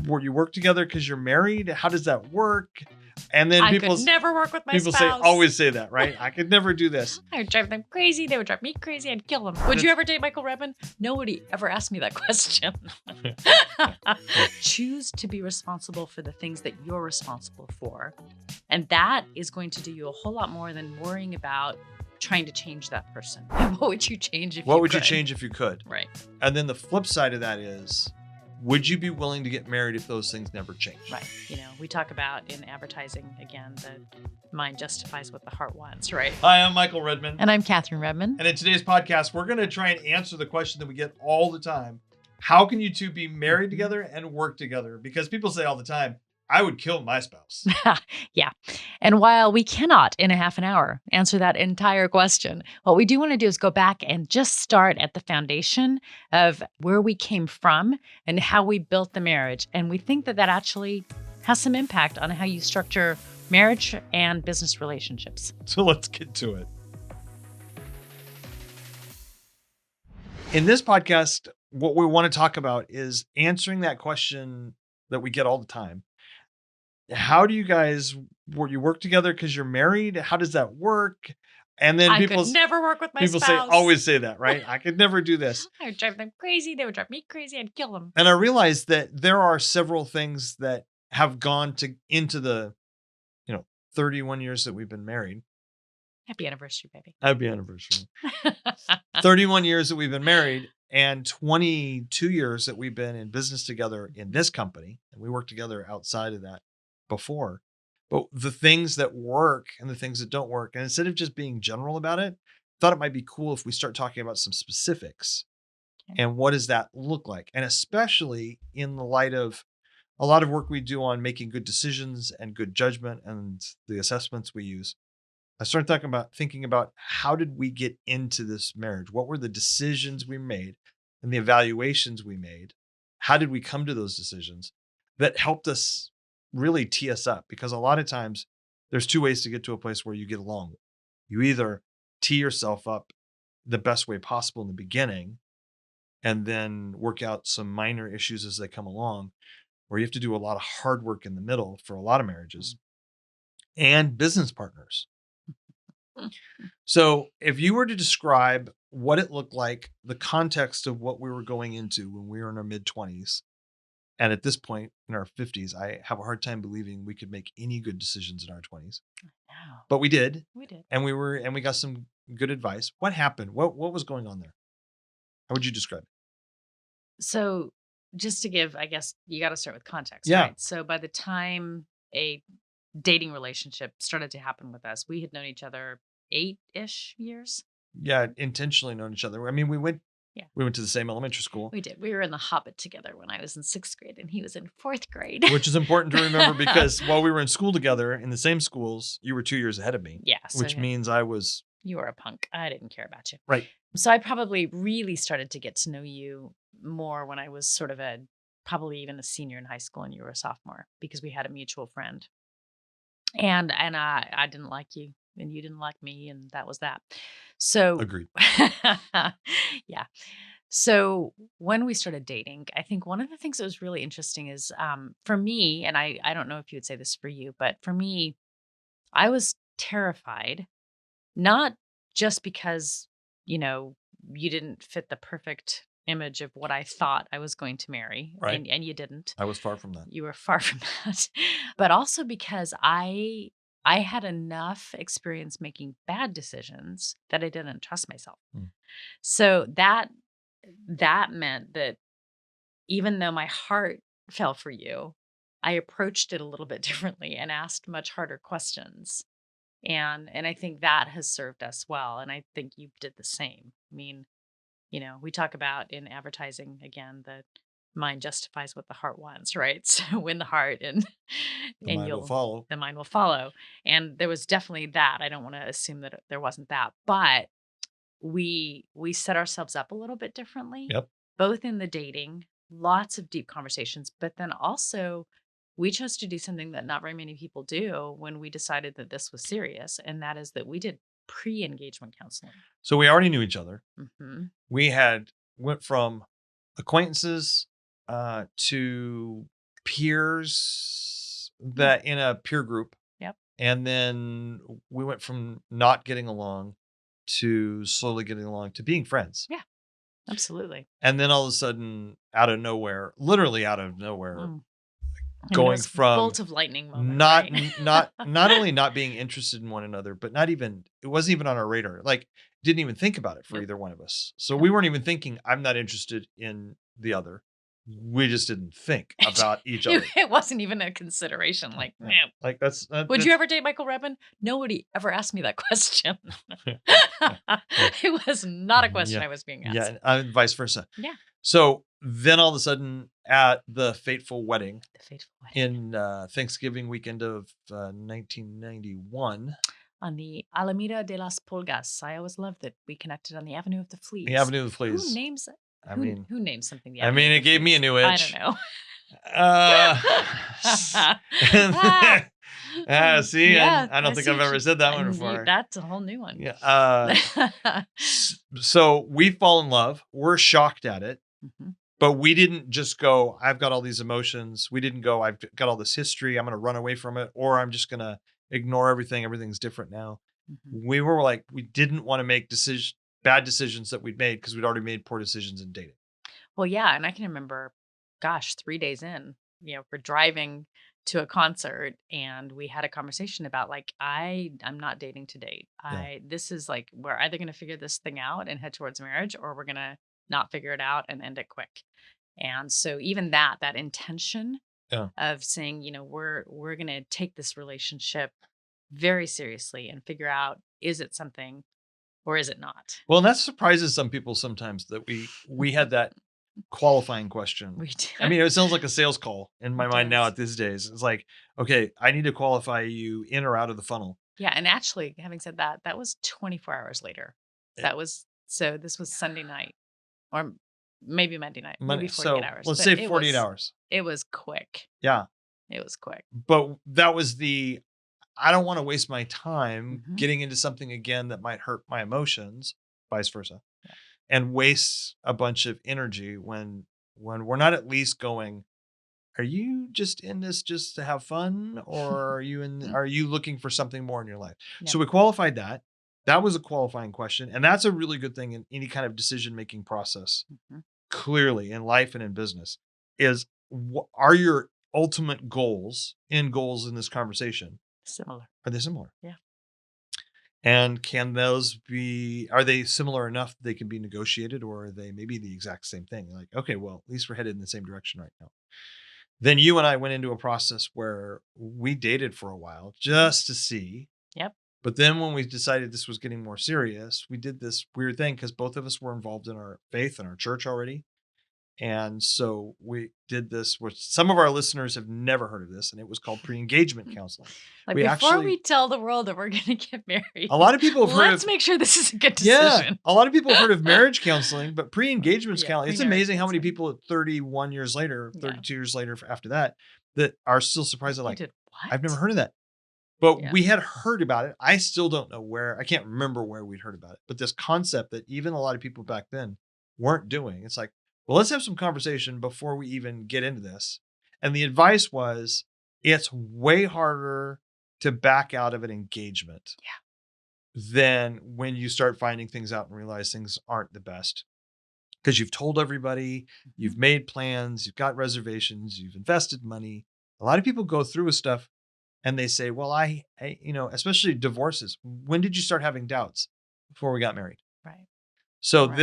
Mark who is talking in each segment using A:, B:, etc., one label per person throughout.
A: were you work together because you're married? How does that work? And then
B: I could never work with my
A: people
B: spouse.
A: always say that, right? I could never do this.
B: I would drive them crazy. They would drive me crazy. I'd kill them. Would you ever date Michael Redmond? Nobody ever asked me that question. Choose to be responsible for the things that you're responsible for. And that is going to do you a whole lot more than worrying about trying to change that person. What would you change if you could?
A: What would you change if you could?
B: Right.
A: And then the flip side of that is, would you be willing to get married if those things never change?
B: Right. We talk about in advertising, again, the mind justifies what the heart wants, right?
A: Hi, I'm Michael Redmond.
B: And I'm Catherine Redmond.
A: And in today's podcast, we're going to try and answer the question that we get all the time. How can you two be married together and work together? Because people say all the time, I would kill my spouse.
B: Yeah. And while we cannot in a half an hour answer that entire question, what we do want to do is go back and just start at the foundation of where we came from and how we built the marriage. And we think that that actually has some impact on how you structure marriage and business relationships.
A: So let's get to it. In this podcast, what we want to talk about is answering that question that we get all the time. How do you guys, were you work together because you're married? How does that work? And then
B: I could never work with my spouse.
A: Always say that, right? I could never do this.
B: I would drive them crazy. They would drive me crazy. I'd kill them.
A: And I realized that there are several things that have gone into the, 31 years that we've been married.
B: Happy anniversary, baby.
A: Happy anniversary. 31 years that we've been married and 22 years that we've been in business together in this company. And we worked together outside of that before. But the things that work and the things that don't work, and instead of just being general about it, thought it might be cool if we start talking about some specifics. Okay. And what does that look like? And especially in the light of a lot of work we do on making good decisions and good judgment and the assessments we use. I started thinking about how did we get into this marriage? What were the decisions we made and the evaluations we made? How did we come to those decisions that helped us really tee us up? Because a lot of times there's two ways to get to a place where you get along. You either tee yourself up the best way possible in the beginning and then work out some minor issues as they come along, or you have to do a lot of hard work in the middle for a lot of marriages and business partners. So if you were to describe what it looked like, the context of what we were going into when we were in our mid-20s, and at this point in our 50s, I have a hard time believing we could make any good decisions in our 20s.
B: No.
A: But we did.
B: We did.
A: And we got some good advice. What happened? What was going on there? How would you describe it?
B: So just to give, I guess you got to start with context,
A: yeah.
B: Right? So by the time a dating relationship started to happen with us, we had known each other 8-ish years.
A: Yeah, intentionally known each other. I mean, we went to the same elementary school.
B: We did. We were in the Hobbit together when I was in 6th grade and he was in 4th grade.
A: Which is important to remember because while we were in school together in the same schools, you were 2 years ahead of me.
B: Yeah.
A: Which means I was...
B: You were a punk. I didn't care about you.
A: Right.
B: So I probably really started to get to know you more when I was sort of probably even a senior in high school and you were a sophomore because we had a mutual friend. And I didn't like you and you didn't like me and that was that. So
A: agreed.
B: Yeah. So when we started dating, I think one of the things that was really interesting is for me, and I don't know if you would say this for you, but for me, I was terrified, not just because, you didn't fit the perfect image of what I thought I was going to marry.
A: Right.
B: And you didn't.
A: I was far from that.
B: You were far from that. But also because I had enough experience making bad decisions that I didn't trust myself. So that meant that even though my heart fell for you, I approached it a little bit differently and asked much harder questions. And I think that has served us well. And I think you did the same. I mean, we talk about in advertising, again, the mind justifies what the heart wants, right? So win the heart and
A: the mind will follow.
B: The mind will follow. And there was definitely that. I don't want to assume that there wasn't that, but we set ourselves up a little bit differently.
A: Yep.
B: Both in the dating, lots of deep conversations, but then also we chose to do something that not very many people do when we decided that this was serious. And that is that we did pre-engagement counseling.
A: So we already knew each other.
B: Mm-hmm.
A: We went from acquaintances to peers that in a peer group.
B: Yep.
A: And then we went from not getting along to slowly getting along to being friends.
B: Yeah, absolutely.
A: And then all of a sudden, out of nowhere, literally out of nowhere,
B: Going
A: it from
B: bolt of lightning moment,
A: not
B: right?
A: not only not being interested in one another, but not even it wasn't even on our radar. Like didn't even think about it for
B: Nope.
A: either one of us. So we weren't even thinking I'm not interested in the other. We just didn't think about each other.
B: It wasn't even a consideration. Like, man,
A: like that's
B: would you ever date Michael Redmond? Nobody ever asked me that question. It was not a question I was being asked.
A: Yeah, and vice versa.
B: Yeah.
A: So then all of a sudden at the fateful wedding,
B: in
A: Thanksgiving weekend of 1991.
B: On the Alameda de las Pulgas. I always loved that we connected on the Avenue of the Fleas.
A: The Avenue of the Fleas.
B: Who names it? Who names something the
A: I
B: Avenue
A: mean,
B: of
A: it
B: the
A: gave me a
B: Fleas?
A: new itch.
B: I don't know.
A: See,
B: Yeah,
A: I don't think I've ever said that one before.
B: That's a whole new one.
A: Yeah. So we fall in love. We're shocked at it. But we didn't just go, I've got all these emotions. We didn't go, I've got all this history. I'm going to run away from it. Or I'm just going to ignore everything. Everything's different now. We were like, we didn't want to make bad decisions that we'd made because we'd already made poor decisions in dating.
B: Well, yeah. And I can remember, 3 days in, we're driving to a concert and we had a conversation about like, I'm not dating to date. This is like, we're either going to figure this thing out and head towards marriage, or we're going to not figure it out and end it quick. And so even that intention of saying, we're going to take this relationship very seriously and figure out, is it something or is it not?
A: Well, and that surprises some people sometimes that we had that qualifying question.
B: We did.
A: I mean, it sounds like a sales call in my mind now at these days. It's like, okay, I need to qualify you in or out of the funnel.
B: Yeah. And actually, having said that, that was 24 hours later. So this was Sunday night or maybe Monday night, maybe 48 hours.
A: Let's say 48 hours.
B: It was quick.
A: Yeah.
B: It was quick.
A: But that was I don't want to waste my time getting into something again that might hurt my emotions, vice versa, and waste a bunch of energy when we're not at least going, are you just in this just to have fun, or are you looking for something more in your life? Yep. So we qualified that. That was a qualifying question. And that's a really good thing in any kind of decision-making process. Clearly in life and in business is, are your ultimate goals in this conversation
B: similar?
A: Are they similar?
B: Yeah.
A: And are they similar enough that they can be negotiated, or are they maybe the exact same thing? Like, okay, well, at least we're headed in the same direction right now. Then you and I went into a process where we dated for a while just to see.
B: Yep.
A: But then when we decided this was getting more serious, we did this weird thing because both of us were involved in our faith and our church already. And so we did this, which some of our listeners have never heard of this, and it was called pre-engagement counseling.
B: Like before we tell the world that we're going to get married,
A: a lot of people have
B: let's make sure this is a good decision.
A: Yeah, a lot of people have heard of marriage counseling, but pre-engagement counseling, it's amazing how many people at 31 years later, 32 years later after that are still surprised. Like, I've never heard of that. But we had heard about it. I still don't know where. I can't remember where we'd heard about it. But this concept that even a lot of people back then weren't doing. It's like, well, let's have some conversation before we even get into this. And the advice was, it's way harder to back out of an engagement than when you start finding things out and realize things aren't the best. Because you've told everybody, you've made plans, you've got reservations, you've invested money. A lot of people go through with stuff and they say, well, I especially divorces. When did you start having doubts? Before we got married.
B: Right.
A: So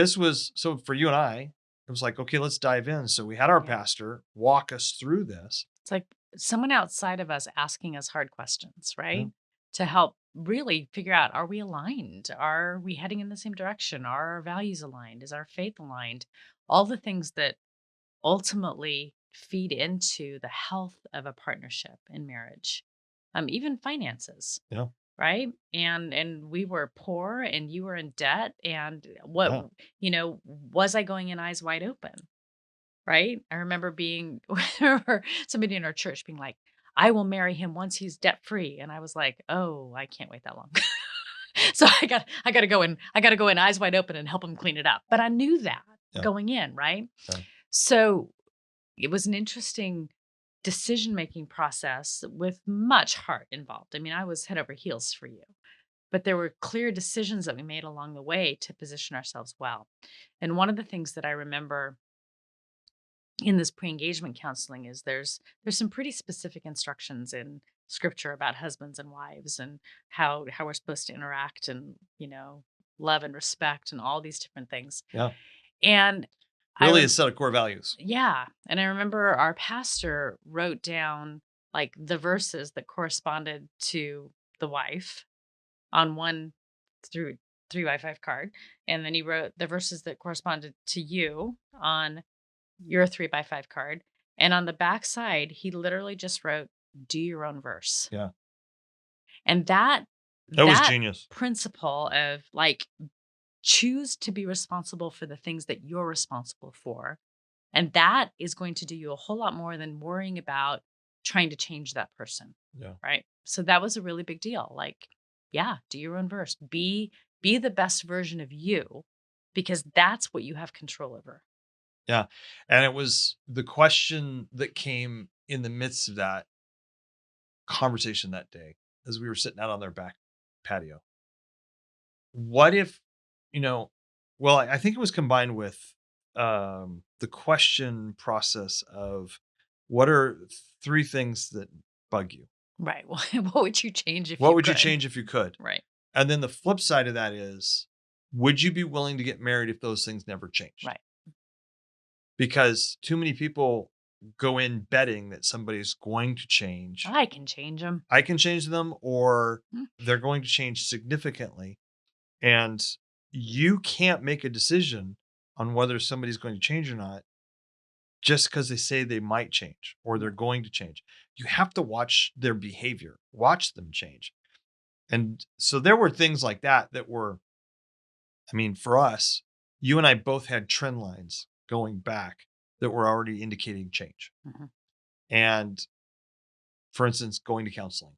A: so for you and I, it was like, okay, let's dive in. So we had our pastor walk us through this.
B: It's like someone outside of us asking us hard questions, right? To help really figure out, are we aligned? Are we heading in the same direction? Are our values aligned? Is our faith aligned? All the things that ultimately feed into the health of a partnership in marriage, even finances.
A: Yeah.
B: Right. And we were poor and you were in debt. And was I going in eyes wide open? Right. I remember somebody in our church being like, I will marry him once he's debt free. And I was like, oh, I can't wait that long. So I got to go in eyes wide open and help him clean it up. But I knew that going in. Right. Yeah. So it was an interesting decision-making process with much heart involved. I mean, I was head over heels for you, but there were clear decisions that we made along the way to position ourselves well. And one of the things that I remember in this pre-engagement counseling is there's some pretty specific instructions in scripture about husbands and wives and how we're supposed to interact and, love and respect and all these different things.
A: Yeah.
B: And I
A: Really a
B: rem-
A: set of core values.
B: yeah, and I remember our pastor wrote down like the verses that corresponded to the wife on one through 3x5 card, and then he wrote the verses that corresponded to you on your 3x5 card. And on the back side, he literally just wrote, do your own verse.
A: Yeah.
B: And that
A: That was
B: that
A: genius.
B: principle of like choose to be responsible for the things that you're responsible for. And that is going to do you a whole lot more than worrying about trying to change that person.
A: Yeah.
B: Right. So that was a really big deal. Like, yeah, do your own verse. Be the best version of you because that's what you have control over.
A: Yeah. And it was the question that came in the midst of that conversation that day as we were sitting out on their back patio. What if, well, I think it was combined with the question process of what are three things that bug you?
B: Right. What would you change if
A: What
B: you
A: would you
B: could?
A: change if you could?
B: Right.
A: And then the flip side of that is, would you be willing to get married if those things never changed?
B: Right.
A: Because too many people go in betting that somebody's going to change.
B: I can change them.
A: I can change them, or they're going to change significantly. And you can't make a decision on whether somebody's going to change or not just because they say they might change or they're going to change. You have to watch their behavior, watch them change. And so there were things like that were, I mean, for us, you and I both had trend lines going back that were already indicating change.
B: Mm-hmm.
A: And for instance, going to counseling.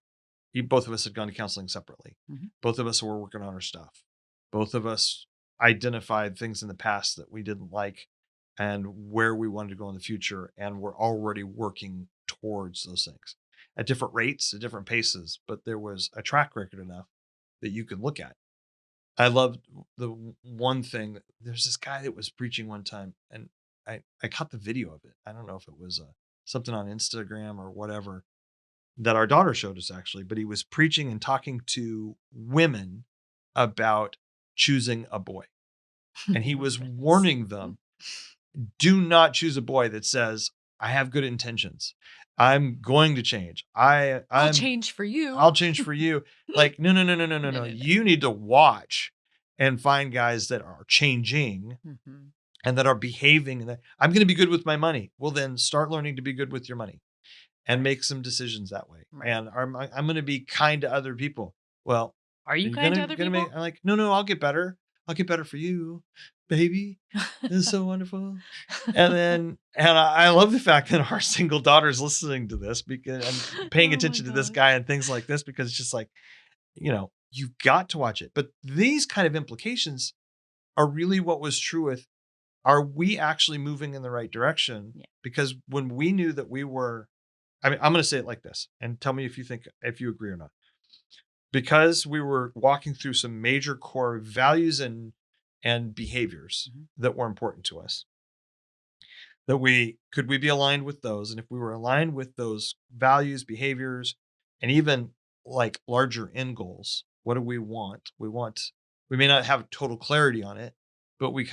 A: Both of us had gone to counseling separately.
B: Mm-hmm.
A: Both of us were working on our stuff. Both of us identified things in the past that we didn't like and where we wanted to go in the future. And we're already working towards those things at different rates, at different paces. But there was a track record enough that you could look at. I loved the one thing. There's this guy that was preaching one time, and I caught the video of it. I don't know if it was something on Instagram or whatever that our daughter showed us actually, but he was preaching and talking to women about choosing a boy. And he was warning them, do not choose a boy that says, I have good intentions. I'm going to change.
B: I'll change for you.
A: I'll change for you. Like, no. You need to watch and find guys that are changing and that are behaving. And that I'm going to be good with my money. Well, then start learning to be good with your money and make some decisions that way.
B: Right.
A: And I'm going to be kind to other people. Well,
B: are you kind to other people?
A: I'm like, no, I'll get better. I'll get better for you, baby. This is so wonderful. And I love the fact that our single daughter is listening to this because I'm paying attention to this guy and things like this, because it's just like, you've got to watch it. But these kind of implications are really what was true with, are we actually moving in the right direction?
B: Yeah.
A: Because when we knew that we were, I mean, I'm going to say it like this and tell me if you agree or not. Because we were walking through some major core values and behaviors that were important to us, that we be aligned with those. And if we were aligned with those values, behaviors, and even like larger end goals, what do we want? We may not have total clarity on it, but we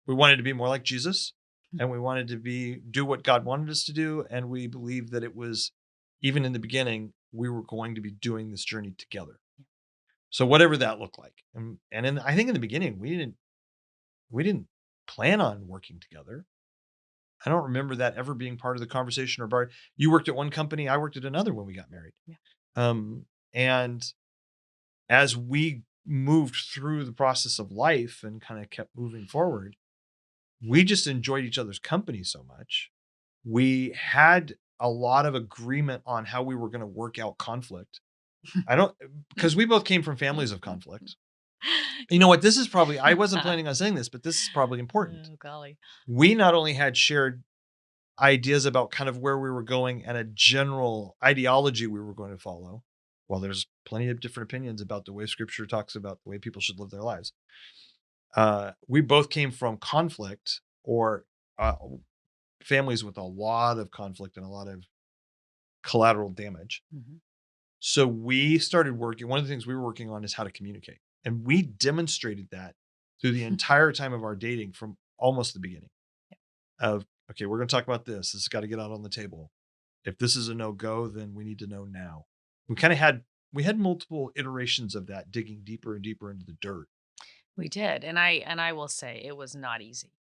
A: wanted to be more like Jesus, and we wanted to do what God wanted us to do. And we believed that it was, even in the beginning, we were going to be doing this journey together. So whatever that looked like. I think in the beginning, we didn't plan on working together. I don't remember that ever being part of the conversation you worked at one company, I worked at another when we got married. Yeah. And as we moved through the process of life and kind of kept moving forward, we just enjoyed each other's company so much. We had a lot of agreement on how we were going to work out conflict. Because we both came from families of conflict. You know what? This is probably, I wasn't planning on saying this, but this is probably important.
B: Oh, golly.
A: We not only had shared ideas about kind of where we were going and a general ideology we were going to follow. While there's plenty of different opinions about the way scripture talks about the way people should live their lives, we both came from conflict or uh, families with a lot of conflict and a lot of collateral damage.
B: Mhm.
A: So we started working. One of the things we were working on is how to communicate. And we demonstrated that through the entire time of our dating from almost the beginning of, okay, we're going to talk about this. This has got to get out on the table. If this is a no-go, then we need to know now. We kind of had multiple iterations of that, digging deeper and deeper into the dirt.
B: We did, and I will say it was not easy.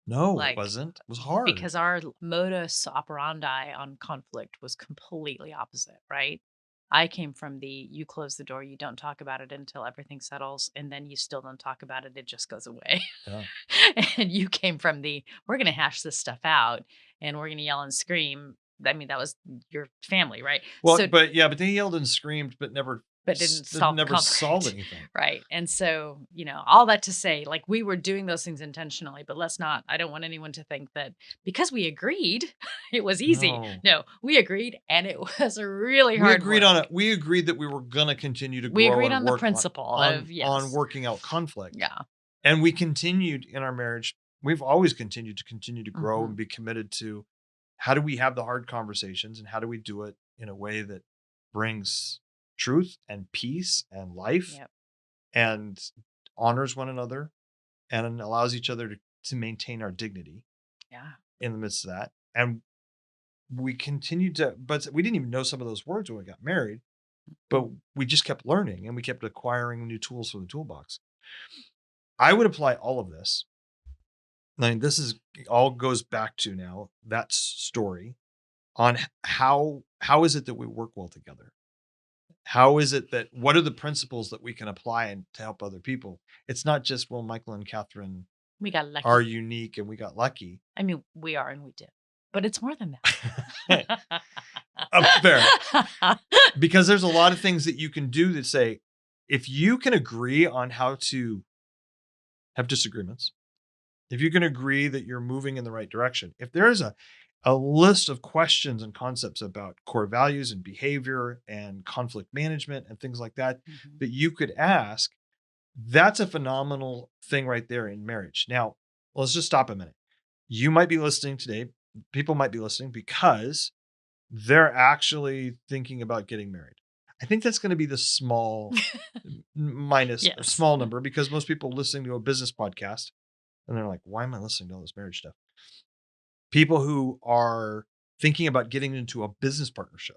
A: No, it
B: Like,
A: wasn't. It was hard.
B: because our modus operandi on conflict was completely opposite, right? I came from the you close the door, you don't talk about it until everything settles, and then you still don't talk about it, it just goes away.
A: Yeah.
B: And you came from the we're going to hash this stuff out and we're going to yell and scream. I mean, that was your family, right?
A: Well,
B: So
A: but they yelled and screamed, but
B: but didn't solve the
A: never solved
B: conflict.
A: anything.
B: Right. And so, all that to say, like, we were doing those things intentionally, but I don't want anyone to think that because we agreed, it was easy.
A: No.
B: No, we agreed and it was really hard work.
A: We agreed that we were going to continue to
B: We
A: grow
B: agreed
A: and
B: on the
A: work
B: principle of
A: on
B: yes.
A: working out conflict.
B: Yeah.
A: And we continued in our marriage. We've always continued to grow
B: Mhm.
A: and be committed to how do we have the hard conversations and how do we do it in a way that brings truth and peace and life
B: Yep.
A: and honors one another and allows each other to maintain our dignity
B: Yeah.
A: in the midst of that. And we continued to, but we didn't even know some of those words when we got married, but we just kept learning and we kept acquiring new tools for the toolbox. I would apply all of this. I mean, this is all goes back to now that story on how is it that we work well together? How is it that what are the principles that we can apply and to help other people? It's not just, well, Michael and Catherine
B: We got
A: are
B: lucky.
A: unique and we got lucky.
B: I mean, we are and we did. But it's more than
A: Fair.
B: that.
A: Because there's a lot of things that you can do that say, if you can agree on how to have disagreements, if you can agree that you're moving in the right direction, if there's a list of questions and concepts about core values and behavior and conflict management and things like that,
B: Mhm.
A: that you could ask, that's a phenomenal thing right there in marriage. Now, let's just stop a minute. You might be listening today. People might be listening because they're actually thinking about getting married. I think that's going to be the small minus or
B: Yes.
A: small number because most people listening to a business podcast and they're like, why am I listening to all this marriage stuff? People who are thinking about getting into a business partnership.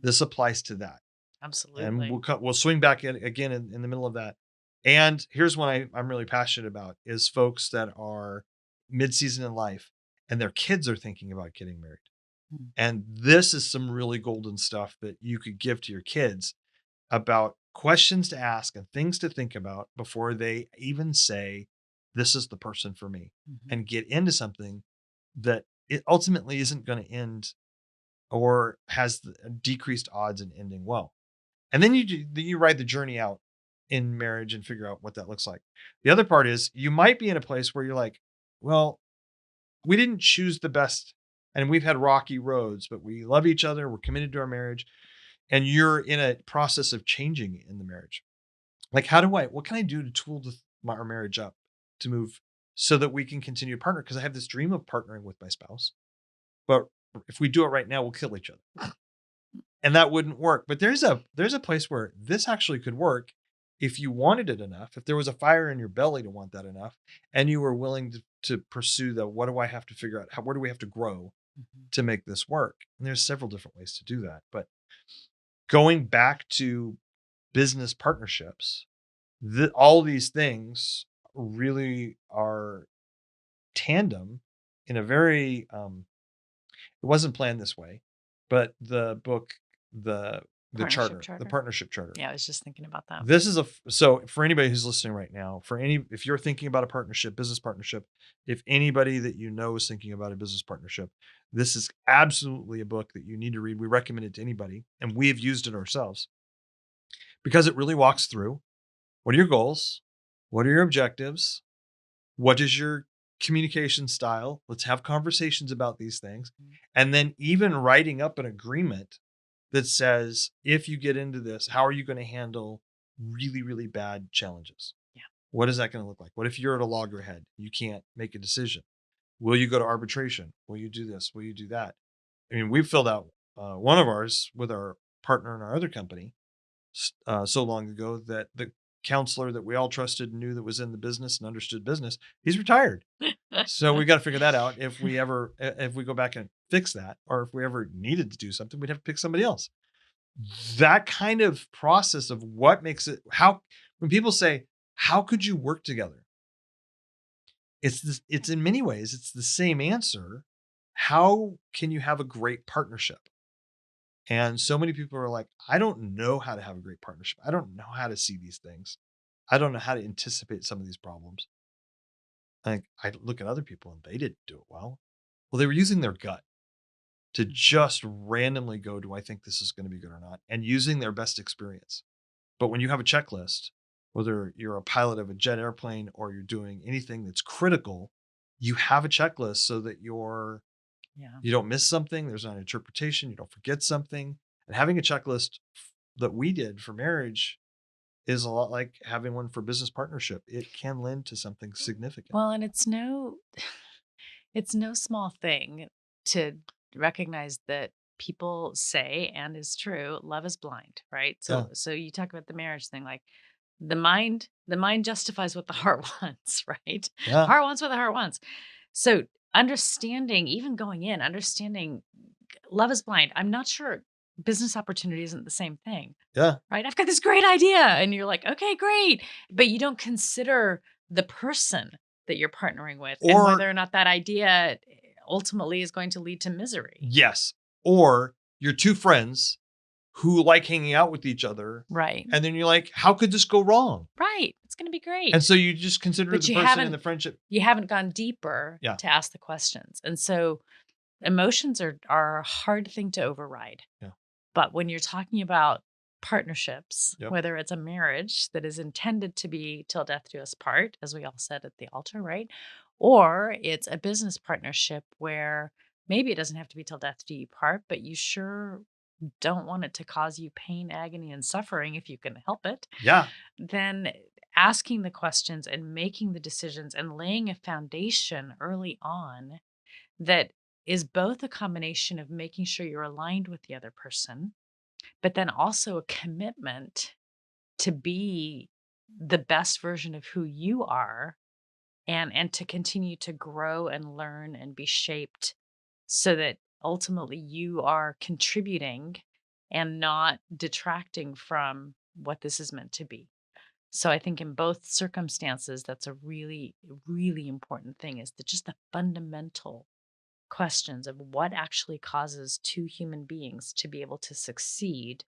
A: This applies to that. And
B: Absolutely.
A: we'll swing back again in the middle of that. And here's what I'm really passionate about is folks that are mid-season in life and their kids are thinking about getting married.
B: Mm.
A: And this is some really golden stuff that you could give to your kids about questions to ask and things to think about before they even say, this is the person for me,
B: Mhm.
A: and get into something that it ultimately isn't going to end or has decreased odds in ending well. And then you ride the journey out in marriage and figure out what that looks like. The other part is you might be in a place where you're like, well, we didn't choose the best and we've had rocky roads, but we love each other. We're committed to our marriage. And you're in a process of changing in the marriage. Like, what can I do to tool our marriage up to move so that we can continue to partner? Because I have this dream of partnering with my spouse. But if we do it right now, we'll kill each other. And that wouldn't work. But there's a place where this actually could work if you wanted it enough, if there was a fire in your belly to want that enough, and you were willing to pursue what do I have to figure out? Where do we have to grow
B: Mhm.
A: to make this work? And there's several different ways to do that. But going back to business partnerships, all these things really are tandem in a very it wasn't planned this way, but the book, the
B: Partnership
A: the
B: charter.
A: partnership charter.
B: Yeah, I was just thinking about that.
A: This is so for anybody who's listening right now, if you're thinking about a partnership, business partnership, if anybody that you know is thinking about a business partnership, this is absolutely a book that you need to read. We recommend it to anybody, and we have used it ourselves because it really walks through what are your goals, what are your objectives, what is your communication style. Let's have conversations about these things.
B: Mhm.
A: And then even writing up an agreement that says, if you get into this, how are you going to handle really, really bad challenges?
B: Yeah.
A: What is that going to look like? What if you're at a loggerhead? You can't make a decision. Will you go to arbitration? Will you do this? Will you do that? I mean, we filled out one of ours with our partner in our other company so long ago that the counselor that we all trusted and knew that was in the business and understood business, he's retired. So we got to figure that out. If we go back and fix that, or if we ever needed to do something, we'd have to pick somebody else. That kind of process of what makes it, when people say, how could you work together? It's in many ways, it's the same answer. How can you have a great partnership? And so many people are like, I don't know how to have a great partnership. I don't know how to see these things. I don't know how to anticipate some of these problems. Like, I look at other people and they didn't do it well. Well, they were using their gut to just randomly go, do I think this is going to be good or not? And using their best experience. But when you have a checklist, whether you're a pilot of a jet airplane or you're doing anything that's critical, you have a checklist so that you don't miss something. There's not an interpretation. You don't forget something. And having a checklist that we did for marriage is a lot like having one for business partnership. It can lend to something significant.
B: Well, and it's no small thing to recognize that people say, and is true, love is blind, right?
A: Yeah.
B: So you talk about the marriage thing, like the mind justifies what the heart wants, right?
A: Yeah.
B: Heart wants what the heart wants. So even going in, understanding love is blind. I'm not sure business opportunity isn't the same thing,
A: Yeah.
B: right? I've got this great idea. And you're like, okay, great. But you don't consider the person that you're partnering with and
A: Or
B: whether or not that idea ultimately is going to lead to misery.
A: yes. Or you're two friends who like hanging out with each other.
B: Right.
A: And then you're like, how could this go wrong?
B: Right. It's going to be great.
A: And so you just consider
B: But
A: the
B: you
A: person
B: haven't-
A: in the friendship.
B: You haven't gone deeper
A: Yeah.
B: to ask the questions. And so emotions are a hard thing to override.
A: Yeah.
B: But when you're talking about partnerships,
A: Yep.
B: whether it's a marriage that is intended to be till death do us part, as we all said at the altar, right? Or it's a business partnership where maybe it doesn't have to be till death do you part, but you sure don't want it to cause you pain, agony, and suffering if you can help it.
A: Yeah.
B: Then asking the questions and making the decisions and laying a foundation early on that is both a combination of making sure you're aligned with the other person, but then also a commitment to be the best version of who you are and to continue to grow and learn and be shaped so that ultimately you are contributing and not detracting from what this is meant to be. So I think in both circumstances, that's a really, really important thing is just the fundamental questions of what actually causes two human beings to be able to succeed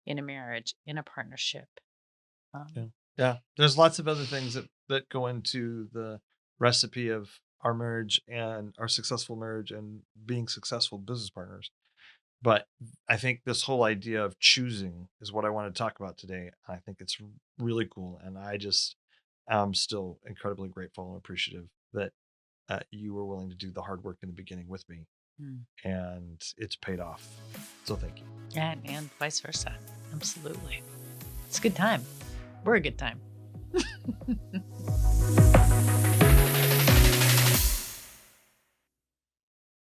B: in a marriage, in a partnership.
A: Yeah. Yeah. There's lots of other things that go into the recipe of our marriage and our successful marriage and being successful business partners. But I think this whole idea of choosing is what I want to talk about today. I think it's really cool. And I just am still incredibly grateful and appreciative that you were willing to do the hard work in the beginning with me. And it's paid off. So thank you.
B: And vice versa. Absolutely. It's a good time. We're a good time.